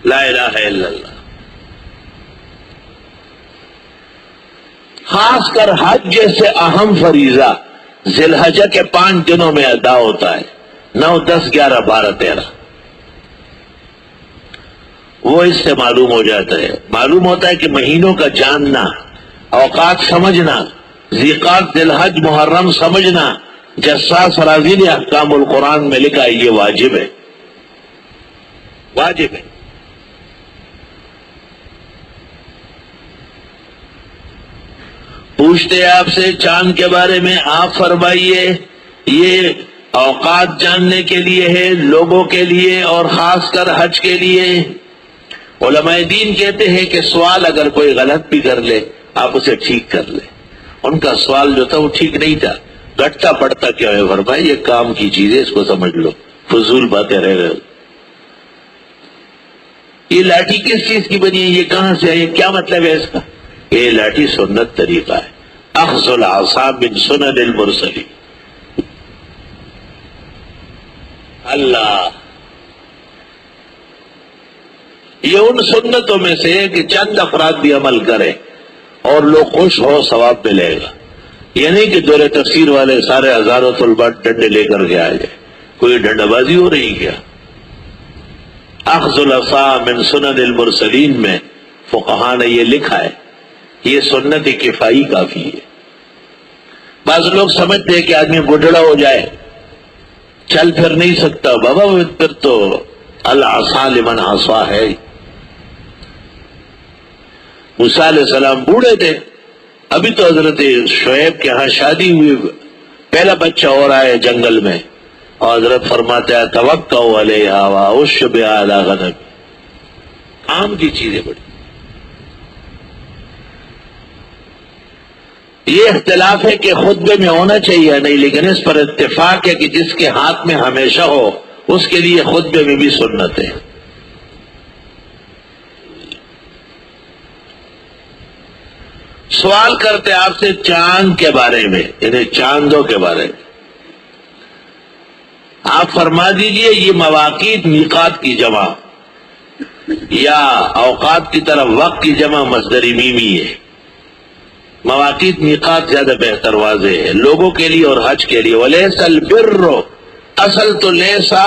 لا الہ الا اللہ۔ خاص کر حج جیسے اہم فریضہ ذی الحجہ کے 5 دنوں میں ادا ہوتا ہے، 9، 10، 11، 12، 13۔ وہ اس سے معلوم ہو جاتا ہے، معلوم ہوتا ہے کہ مہینوں کا جاننا، اوقات سمجھنا، ذیقات، ذی الحج، محرم سمجھنا، جساس راضی نے احکام القرآن میں لکھا ہے، یہ واجب ہے، واجب ہے۔ پوچھتے ہیں آپ سے چاند کے بارے میں، آپ فرمائیے یہ اوقات جاننے کے لیے ہے، لوگوں کے لیے اور خاص کر حج کے لیے۔ علماء دین کہتے ہیں کہ سوال اگر کوئی غلط بھی کر لے آپ اسے ٹھیک کر لیں۔ ان کا سوال جو تھا وہ ٹھیک نہیں تھا، گھٹتا پڑتا کیا ہے، فرمایا یہ کام کی چیز ہے، اس کو سمجھ لو، فضول باتیں رہ گئے۔ یہ لاٹھی کس چیز کی بنی ہے، یہ کہاں سے ہے، کیا مطلب ہے اس کا؟ یہ لاٹھی سنت طریقہ ہے، اخذ العصا من سنن المرسلین۔ اللہ، یہ ان سنتوں میں سے ہے کہ چند افراد بھی عمل کریں اور لوگ خوش ہو، ثواب ملے گا۔ یہ نہیں کہ دور تفسیر والے سارے ہزاروں طلباء ڈنڈے لے کر کے آئے جائے، کوئی ڈنڈا بازی ہو رہی کیا؟ اخذ العصا من سنن المرسلین میں فقہاء نے یہ لکھا ہے، یہ سنت کفائی کافی ہے۔ بعض لوگ سمجھتے ہیں کہ آدمی بڈھڑا ہو جائے، چل پھر نہیں سکتا، بابا پھر تو العصا لمن عصا ہے۔ موسیٰ علیہ السلام بوڑھے تھے، ابھی تو حضرت شعیب کے ہاں شادی ہوئی، پہلا بچہ اور آئے جنگل میں، اور حضرت فرماتے ہیں توکل علیہا واشب علی غنم، کام کی چیزیں بڑی۔ یہ اختلاف ہے کہ خطبے میں ہونا چاہیے نہیں، لیکن اس پر اتفاق ہے کہ جس کے ہاتھ میں ہمیشہ ہو اس کے لیے خطبے میں بھی سنت ہے۔ سوال کرتے آپ سے چاند کے بارے میں، یعنی چاندوں کے بارے میں، آپ فرما دیجئے یہ مواقیت میقات کی جمع یا اوقات کی طرف وقت کی جمع مصدر میمی ہے۔ مواقیت میقات زیادہ بہتر واضح ہے لوگوں کے لیے اور حج کے لیے۔ ولیس البر، اصل تو لیسا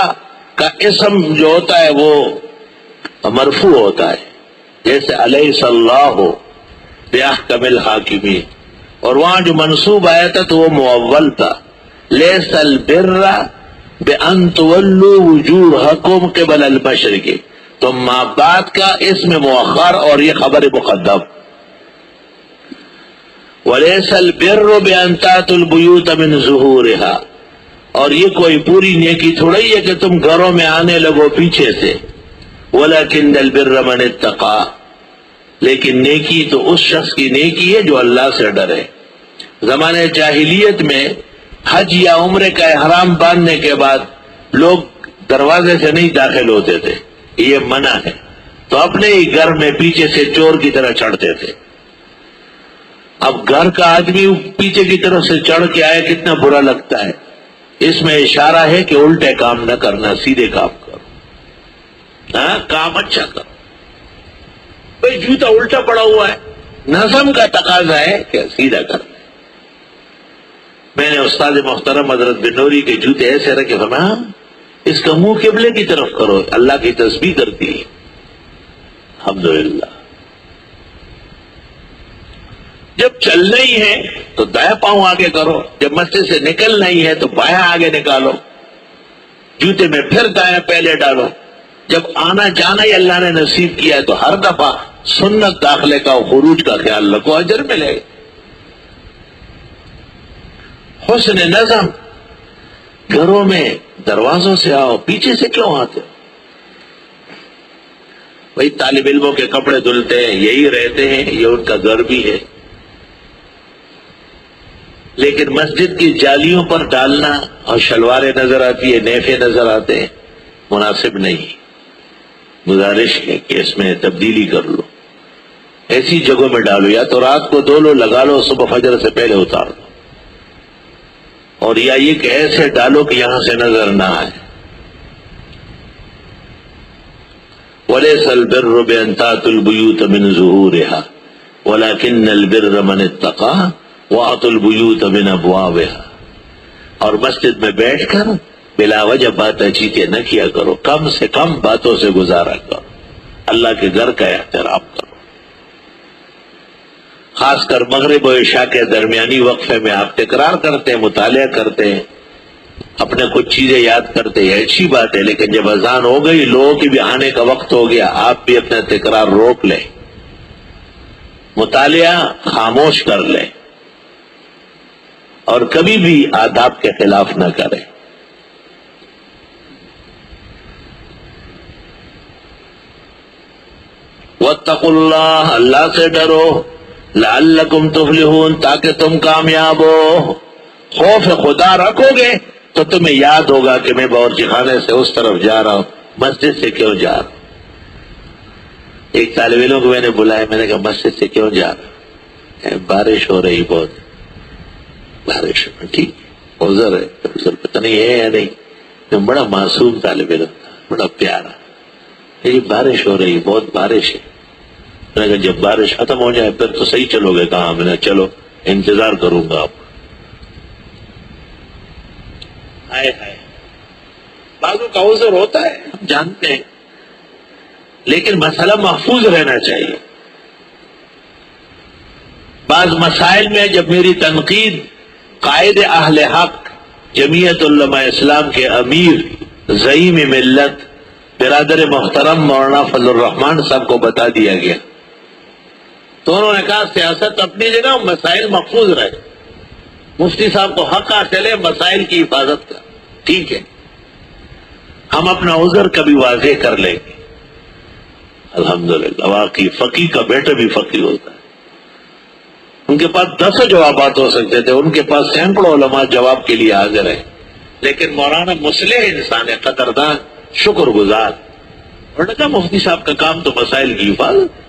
کا اسم جو ہوتا ہے وہ مرفوع ہوتا ہے، جیسے الیس اللہ بأحکم الحاکمین، اور وہاں جو منصوب آیا تھا تو وہ مؤول تھا، لیس البر بأن تولوا وجوہکم قبل المشرق، تو ما بعد کا اسم مؤخر اور یہ خبر مقدم۔ ولیس البر بأن تأتوا البیوت من ظہورها، اور یہ کوئی پوری نیکی تھوڑی ہے کہ تم گھروں میں آنے لگو پیچھے سے، ولکن البر من اتقى، لیکن نیکی تو اس شخص کی نیکی ہے جو اللہ سے ڈرے۔ زمانے جاہلیت میں حج یا عمرے کا احرام باندھنے کے بعد لوگ دروازے سے نہیں داخل ہوتے تھے، یہ منع ہے، تو اپنے ہی گھر میں پیچھے سے چور کی طرح چڑھتے تھے۔ اب گھر کا آدمی پیچھے کی طرف سے چڑھ کے آئے، کتنا برا لگتا ہے۔ اس میں اشارہ ہے کہ الٹے کام نہ کرنا، سیدھے کام کرو، ہاں کام اچھا کرو۔ بھئی جوتا الٹا پڑا ہوا ہے، نظم کا تقاضا ہے کہ سیدھا کرنا۔ میں نے استاد محترم حضرت بنوری کے جوتے ایسے رکھے، فرمایا اس کا منہ قبلے کی طرف کرو، اللہ کی تسبیح کرتی ہے۔ الحمدللہ۔ جب چلنا ہی ہے تو دائیں پاؤں آگے کرو، جب مسجد سے نکلنا ہی ہے تو بایاں آگے نکالو، جوتے میں پھر دائیں پہلے ڈالو۔ جب آنا جانا ہی اللہ نے نصیب کیا ہے تو ہر دفعہ سنت داخلے کا اور خروج کا خیال رکھو، اجر ملے گا۔ حسن نظم، گھروں میں دروازوں سے آؤ، پیچھے سے کیوں آتے ہو؟ وہی طالب علموں کے کپڑے دھلتے ہیں، یہی رہتے ہیں، یہ ان کا گھر بھی ہے، لیکن مسجد کی جالیوں پر ڈالنا اور شلواریں نظر آتی ہے، نیفے نظر آتے ہیں، مناسب نہیں۔ گزارش ہے کہ اس میں تبدیلی کر لو، ایسی جگہوں میں ڈالو، یا تو رات کو دھو لو، لگا لو، صبح فجر سے پہلے اتار دو، اور یا یہ کہ ایسے ڈالو کہ یہاں سے نظر نہ آئے۔ وَلَيْسَ الْبِرُّ بِأَن تَأْتُوا الْبُيُوتَ مِن ظُهُورِهَا وَلَكِنَّ الْبِرَّ مَنِ اتَّقَىٰ وَأَتُوا الْبُيُوتَ مِنْ أَبْوَابِهَا، اور مسجد میں بیٹھ کر بلا وجہ باتیں چیتیں نہ کیا کرو، کم سے کم باتوں سے گزارا کرو، اللہ کے گھر کا احترام کرو۔ خاص کر مغرب و عشاء کے درمیانی وقفے میں آپ تکرار کرتے ہیں، مطالعہ کرتے ہیں، اپنے کچھ چیزیں یاد کرتے ہیں، اچھی بات ہے، لیکن جب اذان ہو گئی، لوگوں کی بھی آنے کا وقت ہو گیا، آپ بھی اپنا تکرار روک لیں، مطالعہ خاموش کر لیں، اور کبھی بھی آداب کے خلاف نہ کریں۔ واتقوا اللہ، اللہ سے ڈرو، لعلکم تفلحون، تاکہ تم کامیاب ہو۔ خوف خدا رکھو گے تو تمہیں یاد ہوگا کہ میں باورچی خانے سے اس طرف جا رہا ہوں، مسجد سے کیوں جا رہا ہوں۔ ایک طالب علم کو میں نے بلایا، میں نے کہا مسجد سے کیوں جا رہا ہوں؟ بارش ہو رہی، بہت بارش، ٹھیک عذر ہے، عذر پتہ نہیں ہے یا نہیں۔ بڑا معصوم طالب علم تھا، بڑا پیارا، یہ بارش ہو رہی، بہت بارش ہے۔ میں نے کہا جب بارش ختم ہو جائے پھر تو صحیح چلو گے؟ کہاں؟ میں نے چلو انتظار کروں گا آپ۔ ہائے ہائے، بعضوں کا عذر ہوتا ہے، ہم جانتے ہیں، لیکن مسئلہ محفوظ رہنا چاہیے۔ بعض مسائل میں جب میری تنقید قائد اہل حق جمعیت علماء اسلام کے امیر زعیم ملت برادر محترم مولانا فضل الرحمان صاحب کو بتا دیا گیا تو انہوں نے کہا سیاست اپنی جگہ، مسائل محفوظ رہے، مفتی صاحب کو حق حاصل ہے مسائل کی حفاظت کا، ٹھیک ہے، ہم اپنا عذر کبھی واضح کر لیں گے۔ الحمدللہ، واقعی فقیہ کا بیٹا بھی فقیہ ہوتا ہے، ان کے پاس 10 جوابات ہو سکتے تھے، ان کے پاس سینکڑوں علماء جواب کے لیے حاضر ہیں، لیکن مولانا مصلح انسان ہے، قدردان، شکر گزار۔ انہوں نے کہا مفتی صاحب کا کام تو مسائل کی حفاظت،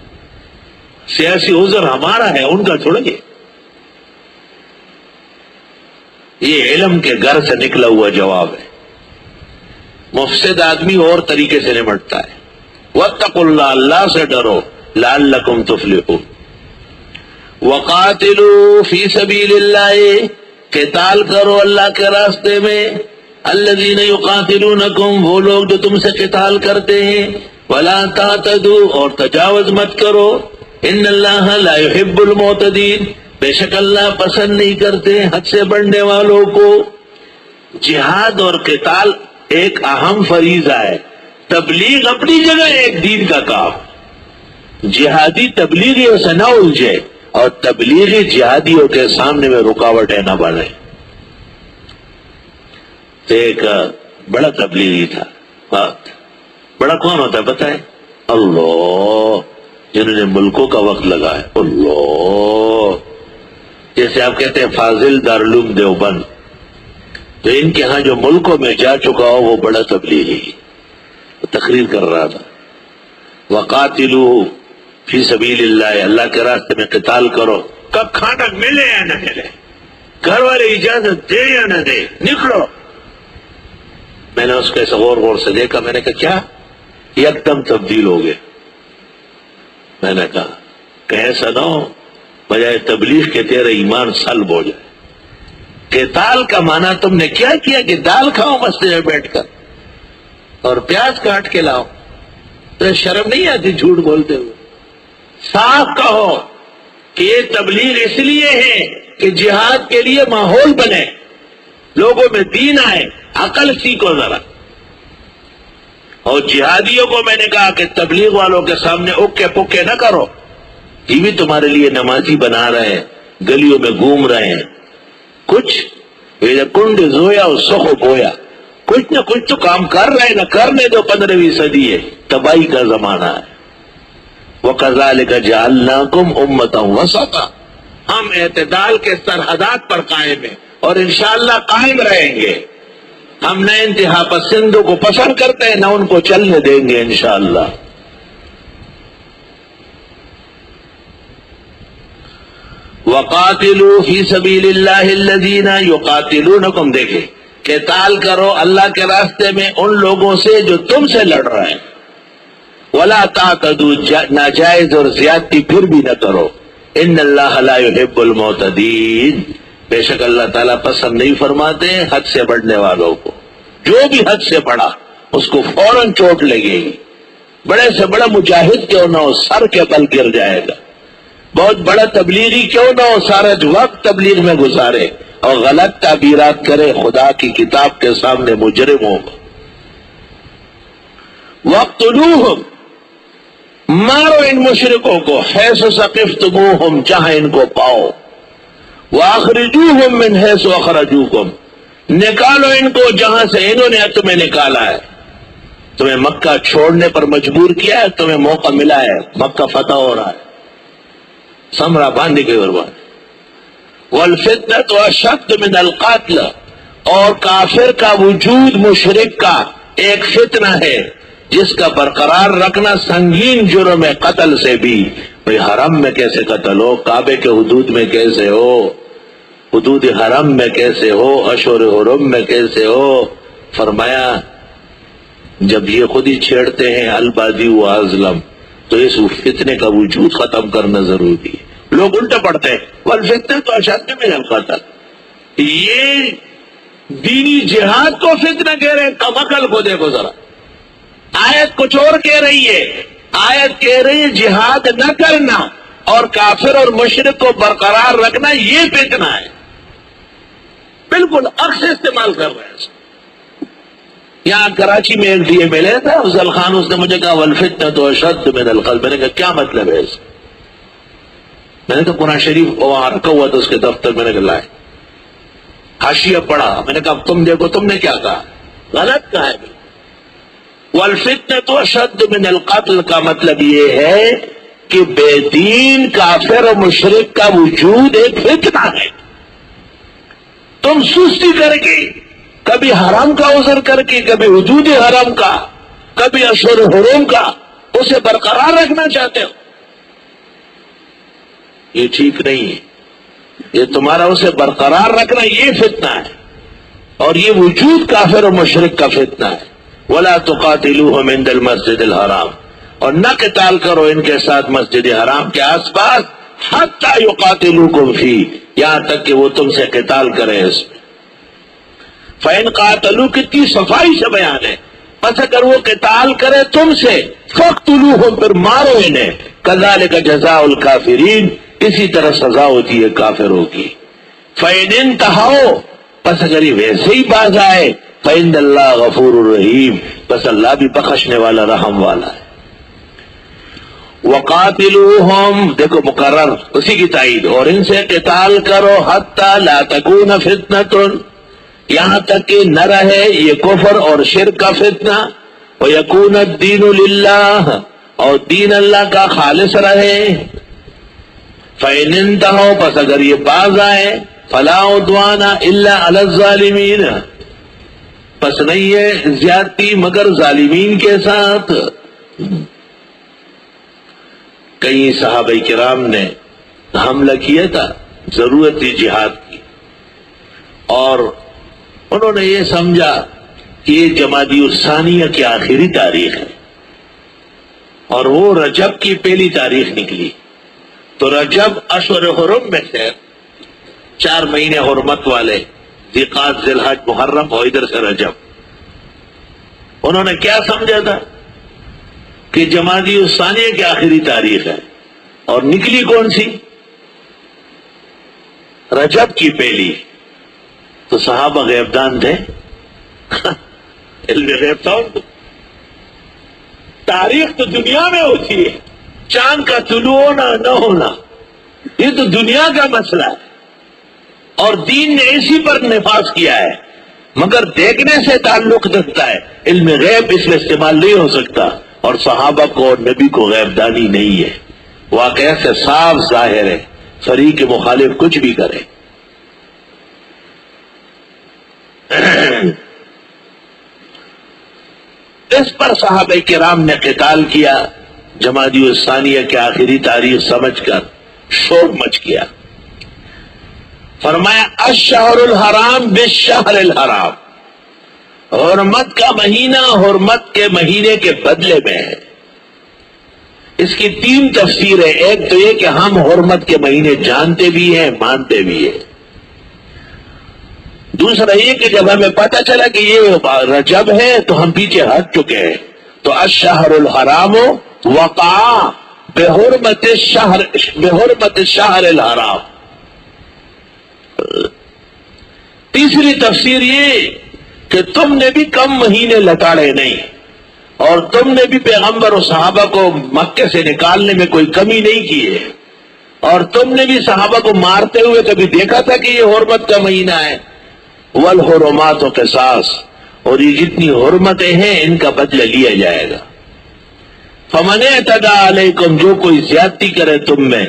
سیاسی عذر ہمارا ہے، ان کا چھوڑیے۔ یہ علم کے گھر سے نکلا ہوا جواب ہے۔ مفسد آدمی اور طریقے سے نمٹتا ہے۔ واتقوا اللہ، اللہ سے ڈرو، لعلکم تفلحون۔ وقاتلوا فی سبیل اللہ، قتال کرو اللہ کے راستے میں، الذین یقاتلونکم، وہ لوگ جو تم سے قتال کرتے ہیں، ولا تعتدوا، اور تجاوز مت کرو، ان اللہ لا یحب المعتدین، بے شک اللہ پسند نہیں کرتے حد سے بڑھنے والوں کو۔ جہاد اور قتال ایک اہم فریضہ ہے، تبلیغ اپنی جگہ ایک دین کا کام، جہادی تبلیغی اسے نہ الجھے اور تبلیغی جہادیوں کے سامنے میں رکاوٹیں نہ بنے۔ ایک بڑا تبلیغی تھا، بڑا کون ہوتا ہے بتائیں؟ اللہ، جنہوں نے ملکوں کا وقت لگایا، اللہ، جیسے آپ کہتے ہیں فاضل دارالعلوم دیوبند، تو ان کے ہاں جو ملکوں میں جا چکا ہو وہ بڑا تبلیغی تقریر کر رہا تھا۔ وقاتلوا فی سبیل اللہ، اللہ کے راستے میں قتال کرو، کب کھانا ملے یا نہ ملے، گھر والے اجازت دے یا نہ دے، نکلو۔ میں نے اس کو ایسے غور سے دیکھا، میں نے کہا کیا؟ یک دم تبدیل ہو گئے۔ میں نے کہا کہ ایسا نہ ہو بجائے تبلیغ کے تیرا ایمان سلب ہو جائے۔ قتال کا معنی تم نے کیا کیا کہ دال کھاؤ مسجد میں بیٹھ کر اور پیاز کاٹ کے لاؤ؟ تو شرم نہیں آتی جھوٹ بولتے ہوئے؟ صاف کہو کہ یہ تبلیغ اس لیے ہے کہ جہاد کے لیے ماحول بنے، لوگوں میں دین آئے، عقل سیکھو ذرا۔ اور جہادیوں کو میں نے کہا کہ تبلیغ والوں کے سامنے اکے پکے نہ کرو، یہ بھی تمہارے لیے نمازی بنا رہے ہیں، گلیوں میں گھوم رہے ہیں، کچھ کنڈ زویا اور سخو بویا، کچھ نہ کچھ تو کام کر رہے ہیں، نہ کرنے دو۔ 15ویں صدی ہے، تباہی کا زمانہ ہے۔ وَكَذَلِكَ جَعَلْنَاكُمْ أُمَّةً وَسَطًا، ہم اعتدال کے سرحدات پر قائم ہیں اور انشاءاللہ قائم رہیں گے۔ ہم نہ انتہا پسندوں کو پسند کرتے ہیں، نہ ان کو چلنے دیں گے انشاءاللہ۔ وَقَاتِلُوا فِي سَبِيلِ اللَّهِ الَّذِينَ يُقَاتِلُونَكُمْ، دیکھیں قتال کرو اللہ کے راستے میں ان لوگوں سے جو تم سے لڑ رہے ہیں، وَلَا تَعْتَدُوا، ناجائز اور زیادتی پھر بھی نہ کرو، ان اللہ لا يحب المعتدین، بے شک اللہ تعالیٰ پسند نہیں فرماتے حد سے بڑھنے والوں کو۔ جو بھی حد سے بڑھا اس کو فوراً چوٹ لگے گی، بڑے سے بڑا مجاہد کیوں نہ ہو سر کے بل گر جائے گا، بہت بڑا تبلیغی کیوں نہ ہو سارا وقت تبلیغ میں گزارے اور غلط تعبیرات کرے، خدا کی کتاب کے سامنے مجرم ہوگا۔ وَاقْتُلُوهُمْ، مارو ان مشرکوں کو، حیث ثقفتموہم، جہاں ان کو پاؤ، وَأَخْرِجُوهُمْ مِنْ حَيْثُ أَخْرَجُوكُمْ، نکالو ان کو جہاں سے انہوں نے تمہیں نکالا ہے، تمہیں مکہ چھوڑنے پر مجبور کیا ہے، تمہیں موقع ملا ہے، مکہ فتح ہو رہا ہے، سمرا باندھ گئی برباد۔ والفتنة اشد من القتل، اور کافر کا وجود مشرک کا ایک فتنہ ہے جس کا برقرار رکھنا سنگین جرم ہے قتل سے بھی۔ بھئی حرم میں کیسے قتل ہو، کعبے کے حدود میں کیسے ہو، حدود حرم میں کیسے ہو، اشہر حرم میں کیسے ہو؟ فرمایا جب یہ خود ہی چھیڑتے ہیں البادی و ازلم، تو اس فتنے کا وجود ختم کرنا ضروری ہے۔ لوگ الٹا پڑتے ہیں والفتنہ تو اشد من القتل، یہ دینی جہاد کو فتنہ کہہ رہے ہیں، کم عقل کو دیکھو ذرا، آیت کچھ اور کہہ رہی ہے، آیت کہہ رہی ہے جہاد نہ کرنا اور کافر اور مشرک کو برقرار رکھنا یہ فتنہ ہے، بالکل عکس استعمال کر رہے ہیں۔ یہاں کراچی میں ایک ڈی اے ملے تھا افضل خان، اس نے مجھے کہا والفتنہ تو اشد من القتل، میں نے کہا کیا مطلب ہے اس کا؟ میں نے کہا قرآن شریف وہاں رکھا ہوا تھا اس کے دفتر، میں نے کہا لائے، حاشیہ پڑھا، میں نے کہا اب تم دیکھو تم نے کیا کہا، غلط کہا ہے۔ والفتنة اشد من القتل کا مطلب یہ ہے کہ بے دین کافر و مشرک کا وجود ایک فتنہ ہے، تم سستی کر کے، کبھی حرام کا عذر کر کے، کبھی حدود حرام کا، کبھی اشہر حرم کا، اسے برقرار رکھنا چاہتے ہو، یہ ٹھیک نہیں ہے، یہ تمہارا اسے برقرار رکھنا یہ فتنہ ہے، اور یہ وجود کافر و مشرک کا فتنہ ہے۔ ولا تقاتلوهم عند المسجد الحرام، اور نہ قتال کرو ان کے ساتھ مسجد حرام کے آس پاس، حتی یقاتلوکم فی، یہاں تک کہ وہ تم سے قتال کریں اس میں۔ فإن قاتلوا، کتنی صفائی سے بیان ہے، پس اگر وہ قتال کرے تم سے، فاقتلوہم، پھر مارو انہیں، کذالک جزاء الکافرین، اسی طرح سزا ہوتی ہے کافروں کی۔ فإن انتہوا، پس اگر یہ ویسے ہی باز آئے، فإن اللہ غفور الرحیم، بس اللہ بھی بخشنے والا رحم والا ہے۔ وقاتلوہم، دیکھو مقرر اسی کی تائید، اور ان سے قتال کرو، حتی لا تکون فتنۃ، یہاں تک کہ نہ رہے یہ کفر اور شرک کا فتنہ، ویکون الدین للہ، اور دین اللہ کا خالص رہے۔ فإن انتہوا، پس اگر یہ باز آئے، فلا عدوان الا علی الظالمین، پس نہیں ہے زیادتی مگر ظالمین کے ساتھ۔ کئی صحابہ کرام نے حملہ کیا تھا، ضرورت تھی جہاد کی، اور انہوں نے یہ سمجھا کہ یہ جمادی الثانیہ کی آخری تاریخ ہے، اور وہ رجب کی پہلی تاریخ نکلی، تو رجب اشہر حرم میں سے 4 مہینے حرمت والے، ذیقعدہ، ذوالحج، محرم، اور ادھر سے رجب۔ انہوں نے کیا سمجھا تھا کہ جمادی الثانیہ کی آخری تاریخ ہے، اور نکلی کون سی؟ رجب کی پہلی۔ تو صحابہ غیبدان تھے، علم غیب تھا ان کو، تاریخ تو دنیا میں ہوتی ہے، چاند کا طلوع ہونا نہ ہونا یہ تو دنیا کا مسئلہ ہے، اور دین نے اسی پر نفاذ کیا ہے، مگر دیکھنے سے تعلق رکھتا ہے، علم غیب اس میں استعمال نہیں ہو سکتا، اور صحابہ کو اور نبی کو غیب دانی نہیں ہے، واقعہ سے صاف ظاہر ہے، فریق مخالف کچھ بھی کرے۔ اس پر صحابہ کرام نے قتال کیا، جمادی الثانیہ کی آخری تاریخ سمجھ کر شور مچ گیا۔ فرمایا الشہر الحرام بالشہر الحرام، حرمت کا مہینہ حرمت کے مہینے کے بدلے میں ہے۔ اس کی 3 تفسیر ہے، ایک تو یہ کہ ہم حرمت کے مہینے جانتے بھی ہیں، مانتے بھی ہیں، دوسرا یہ کہ جب ہمیں پتہ چلا کہ یہ رجب ہے تو ہم پیچھے ہٹ چکے ہیں، تو الشہر الحرام وقع بحرمت الشہر الحرام۔ تیسری تفسیر یہ کہ تم نے بھی کم مہینے لتاڑے نہیں، اور تم نے بھی پیغمبر و صحابہ کو مکے سے نکالنے میں کوئی کمی نہیں کی ہے، اور تم نے بھی صحابہ کو مارتے ہوئے کبھی دیکھا تھا کہ یہ حرمت کا مہینہ ہے؟ والحرمات قصاص، اور یہ جتنی حرمتیں ہیں ان کا بدلہ لیا جائے گا۔ فمن اعتدى علیکم، جو کوئی زیادتی کرے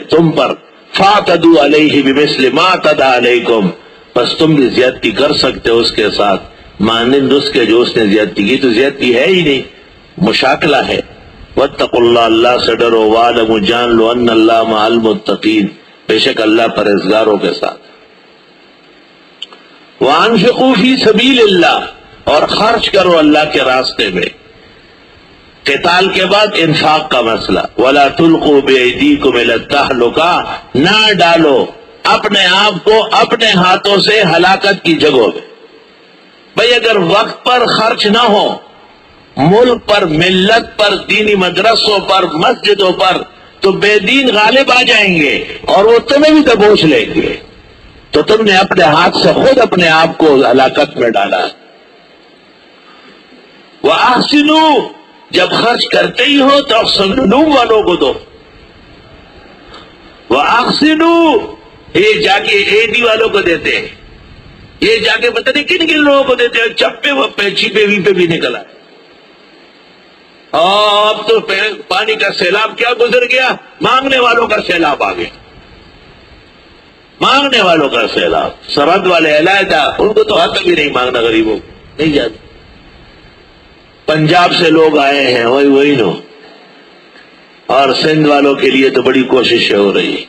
تم پر، فاعتدوا علیہ بمثل ما اعتدى علیکم، بس تم بھی زیادتی کر سکتے ہو اس کے ساتھ مانند اس کے جو اس نے زیادتی کی۔ تو زیادتی ہے ہی نہیں، مشاکلہ ہے۔ واتقوا اللہ، اللہ سے ڈرو، وَاعْلَمُوا، جان لو، ان اللہ مع المتقین، بے شک اللہ پرہیزگاروں کے ساتھ۔ وَأَنفِقُوا فِي سَبِيلِ اللَّهِ، اور خرچ کرو اللہ کے راستے میں۔ قتال کے بعد انفاق کا مسئلہ، وَلَا تُلْقُوا بِأَيْدِيكُمْ إِلَى التَّهْلُكَةِ، نہ ڈالو اپنے آپ کو اپنے ہاتھوں سے ہلاکت کی جگہوں میں۔ بھئی اگر وقت پر خرچ نہ ہو، ملک پر، ملت پر، دینی مدرسوں پر، مسجدوں پر، تو بے دین غالب آ جائیں گے اور وہ تمہیں بھی دبوچ لیں گے، تو تم نے اپنے ہاتھ سے خود اپنے آپ کو ہلاکت میں ڈالا۔ وَأَحْسِنُوا، جب خرچ کرتے ہی ہو تو احسنوا والوں کو دو۔ وَأَحْسِنُوا، یہ جا کے ایڈی والوں کو دیتے ہیں، یہ جا کے پتہ نہیں کن کن لوگوں کو دیتے ہیں، چپے وپے چھپے ویپے بھی نکلا۔ اب تو پانی کا سیلاب کیا گزر گیا، مانگنے والوں کا سیلاب آ گیا، مانگنے والوں کا سیلاب۔ سرحد والے علیحدہ، ان کو تو ہاتھ بھی نہیں مانگنا، غریبوں نہیں جاتے۔ پنجاب سے لوگ آئے ہیں، وہی نو، اور سندھ والوں کے لیے تو بڑی کوششیں ہو رہی ہیں۔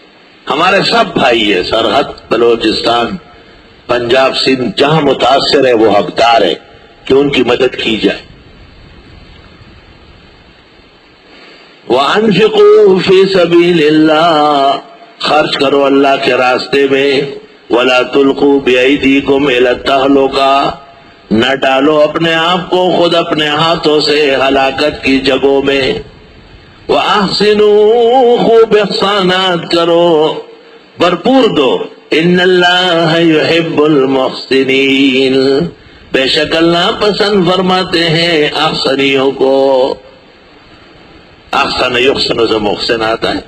ہمارے سب بھائی ہیں، سرحد بلوچستان، پنجاب، سندھ، جہاں متاثر ہے وہ حقدار ہے کہ ان کی مدد کی جائے۔ وَأَنفِقُوا فِي سَبِيلِ اللَّهِ، خرچ کرو اللہ کے راستے میں۔ وَلَا تُلْقُوا بِأَيْدِيكُمْ إِلَى التَّهْلُكَةِ، نہ ڈالو اپنے آپ کو خود اپنے ہاتھوں سے ہلاکت کی جگہوں میں۔ وَأَحْسِنُوا، خوب احسانات کرو، بھرپور دو۔ ان اللہ یحب المحسنین، بے شک اللہ پسند فرماتے ہیں احسنیوں کو۔ احسن یحسن سے محسن آتا ہے۔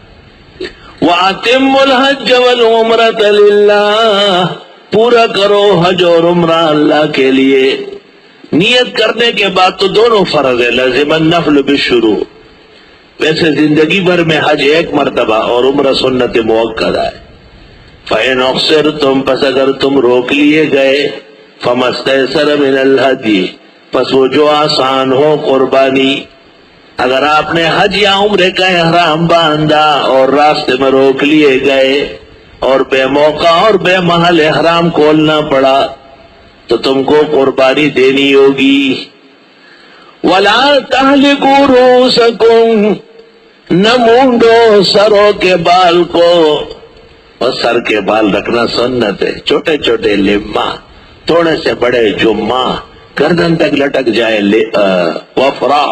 وَأَتِمُّوا الْحَجَّ وَالْعُمْرَةَ لِلَّهِ، پورا کرو حج اور عمرہ اللہ کے لیے۔ نیت کرنے کے بعد تو دونوں فرض ہے، لازم النفل بالشروع۔ ویسے زندگی بھر میں حج ایک مرتبہ اور عمرہ سنت مؤکدہ ہے۔ فَإِنْ أُحْصِرْتُمْ، پس اگر تم روک لیے گئے، فَمَا اسْتَيْسَرَ مِنَ الْهَدْيِ، پس وہ جو آسان ہو قربانی۔ اگر آپ نے حج یا عمرے کا احرام باندھا اور راستے میں روک لیے گئے اور بے موقع اور بے محل احرام کھولنا پڑا تو تم کو قربانی دینی ہوگی۔ وَلَا تَحْلِقُوا رُؤُوسَكُمْ، نہ مونڈو سروں کے بال کو، اور سر کے بال رکھنا سنت ہے، چھوٹے چھوٹے لما، تھوڑے سے بڑے جمعہ، گردن تک لٹک جائے، وفرا۔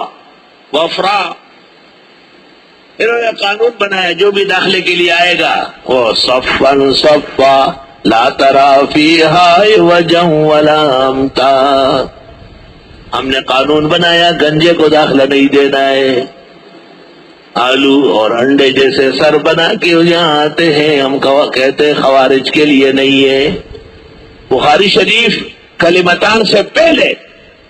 انہوں نے قانون بنایا جو بھی داخلے کے لیے آئے گا وہ صفاً صفا، لا ترى فيها عوجا ولا امتا۔ ہم نے قانون بنایا گنجے کو داخلہ نہیں دینا ہے۔ آلو اور انڈے جیسے سر بنا کے یہاں آتے ہیں، ہم کہتے ہیں خوارج کے لیے نہیں ہے۔ بخاری شریف کلمتان سے پہلے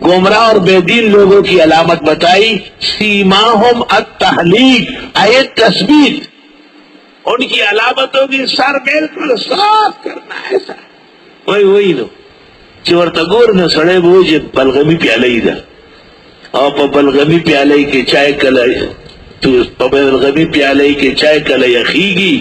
گمراہ اور بے دین لوگوں کی علامت بتائی، سیماہم التحلیق، اے تثبیت، ان کی علامت ہوگی سر بالکل صاف کرنا ایسا۔ وہی لو چورتگور نے سڑے بوجھ بلغمی پیالے ہی دا، اور بلغمی پیالے کے چائے کل، تو بلغمی پیالے کے چائے کل یخیگی